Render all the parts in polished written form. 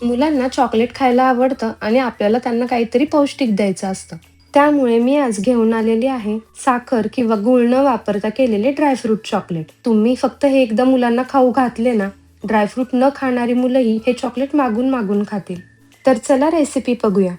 मुलांना चॉकलेट खायला आवडतं आणि आपल्याला त्यांना काहीतरी पौष्टिक द्यायचं असतं. त्यामुळे मी आज घेऊन आलेली आहे साखर किंवा गूळ न वापरता केलेले ड्रायफ्रूट चॉकलेट. तुम्ही फक्त हे एकदा मुलांना खाऊ घातले ना, ड्रायफ्रूट न खाणारी मुलंही हे चॉकलेट मागून मागून खातील. तर चला रेसिपी बघूया.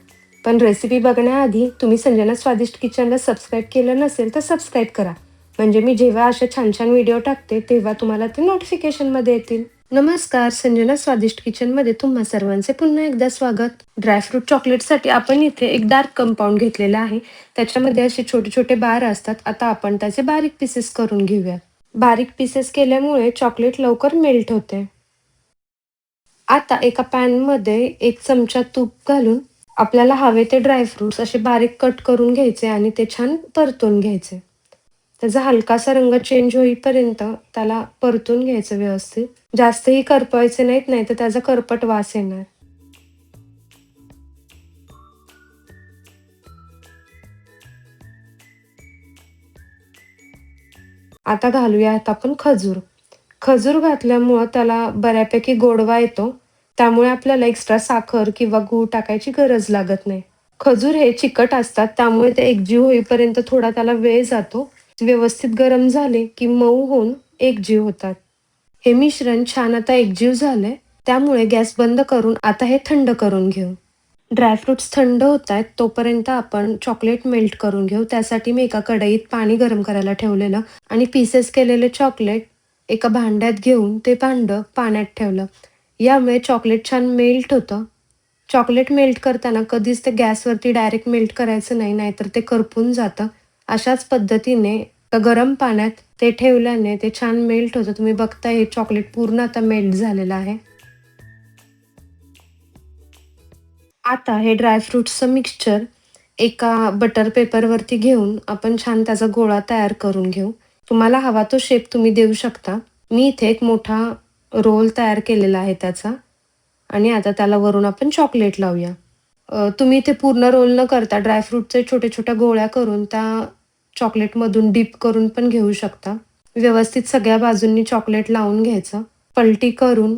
पण रेसिपी बघण्याआधी तुम्ही संजना स्वादिष्ट किचनला सबस्क्राईब केलं नसेल तर सबस्क्राईब करा. म्हणजे मी जेव्हा असे छान छान व्हिडिओ टाकते तेव्हा तुम्हाला ते नोटिफिकेशनमध्ये येतील. नमस्कार, संजना स्वादिष्ट किचनमध्ये तुम्हा सर्वांचे पुन्हा एकदा स्वागत. ड्रायफ्रूट चॉकलेटसाठी आपण इथे एक डार्क कंपाऊंड घेतलेला आहे. त्याच्यामध्ये असे छोटे छोटे बार असतात. आता आपण त्याचे बारीक पीसेस करून घेऊया. बारीक पीसेस केल्यामुळे चॉकलेट लवकर मेल्ट होते. आता एका पॅनमध्ये 1 चमचा तूप घालून आपल्याला हवे ते ड्रायफ्रुट्स असे बारीक कट करून घ्यायचे आणि ते छान परतून घ्यायचे. त्याचा हलकासा रंग चेंज होईपर्यंत त्याला परतून घ्यायचं व्यवस्थित. जास्तही करपवायचे नाहीत, नाहीतर त्याचा करपट वास येणार. आता घालूयात आपण खजूर. खजूर घातल्यामुळं त्याला बऱ्यापैकी गोडवा येतो. त्यामुळे आपल्याला एक्स्ट्रा साखर किंवा गूळ टाकायची गरज लागत नाही. खजूर हे चिकट असतात, त्यामुळे ते एकजीव होईपर्यंत थोडा त्याला वेळ जातो. व्यवस्थित गरम झाले की मऊ होऊन एकजीव होतात. हे मिश्रण छान आता एकजीव झालंय. त्यामुळे गॅस बंद करून आता हे थंड करून घेऊ. ड्रायफ्रुट्स थंड होत आहेत तोपर्यंत आपण चॉकलेट मेल्ट करून घेऊ. त्यासाठी मी एका कढईत पाणी गरम करायला ठेवलेलं आणि पीसेस केलेले चॉकलेट एका भांड्यात घेऊन ते भांडं पाण्यात ठेवलं. यामुळे चॉकलेट छान मेल्ट होतं. चॉकलेट मेल्ट करताना कधीच ते गॅसवरती डायरेक्ट मेल्ट करायचं नाही, नाहीतर ते करपून जातं. अशाच पद्धतीने गरम पाण्यात ते ठेवल्याने ते छान मेल्ट होतं. तुम्ही बघताय हे चॉकलेट पूर्ण आता मेल्ट झालेलं आहे. आता हे ड्रायफ्रुट्सचं मिक्सचर एका बटर पेपरवरती घेऊन आपण छान त्याचा गोळा तयार करून घेऊ. तुम्हाला हवा तो शेप तुम्ही देऊ शकता. मी इथे एक मोठा रोल तयार केलेला आहे त्याचा आणि आता त्याला वरून आपण चॉकलेट लावूया. तुम्ही इथे पूर्ण रोल न करता ड्रायफ्रूटचे छोट्या-छोट्या गोळ्या करून त्या चॉकलेटमधून डिप करून पण घेऊ शकता. व्यवस्थित सगळ्या बाजूंनी चॉकलेट लावून घ्यायचं. पलटी करून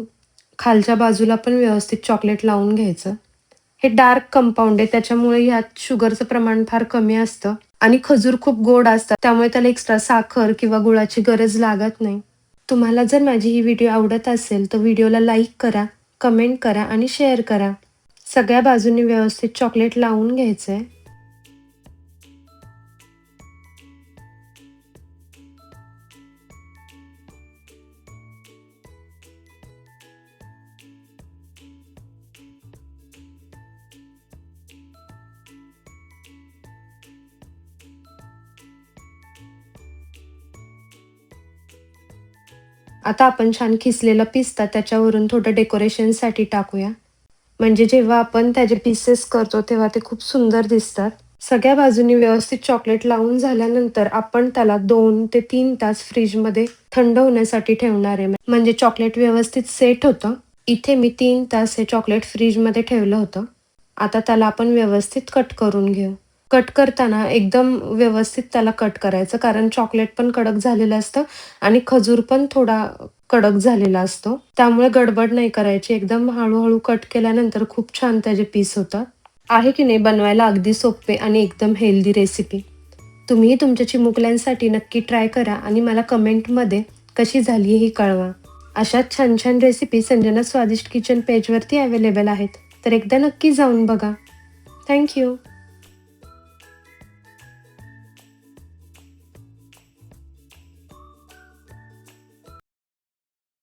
खालच्या बाजूला पण व्यवस्थित चॉकलेट लावून घ्यायचं. हे डार्क कंपाऊंड आहे त्याच्यामुळे ह्यात शुगरचं प्रमाण फार कमी असतं आणि खजूर खूप गोड असतात त्यामुळे त्याला एक्स्ट्रा साखर किंवा गुळाची गरज लागत नाही. तुम्हाला जर माझी ही व्हिडिओ आवडत असेल तर व्हिडिओला लाईक करा, कमेंट करा आणि शेअर करा. सगळ्या बाजूंनी व्यवस्थित चॉकलेट लावून घ्यायचंय. आता आपण छान खिसलेला पिस्ता त्याच्यावरून थोडं डेकोरेशनसाठी टाकूया. म्हणजे जेव्हा आपण त्याचे पीसेस करतो तेव्हा ते खूप सुंदर दिसतात. सगळ्या बाजूंनी व्यवस्थित चॉकलेट लावून झाल्यानंतर आपण त्याला 2 ते 3 तास फ्रिजमध्ये थंड होण्यासाठी ठेवणार आहे. म्हणजे चॉकलेट व्यवस्थित सेट होतं. इथे मी 3 तास हे चॉकलेट फ्रिजमध्ये ठेवलं होतं. आता त्याला आपण व्यवस्थित कट करून घेऊ. कट करताना एकदम व्यवस्थित त्याला कट करायचं कारण चॉकलेट पण कडक झालेलं असतं आणि खजूर पण थोडा कडक झालेला असतो. त्यामुळे गडबड नाही करायची. एकदम हळू कट केल्यानंतर खूप छान त्याचे पीस होतात. आहे की नाही बनवायला अगदी सोपे आणि एकदम हेल्दी रेसिपी. तुम्हीही तुमच्या चिमुकल्यांसाठी नक्की ट्राय करा आणि मला कमेंटमध्ये कशी झाली ही कळवा. अशाच छान छान रेसिपी संजना स्वादिष्ट किचन पेजवरती अवेलेबल आहेत. तर एकदा नक्की जाऊन बघा. Thank you.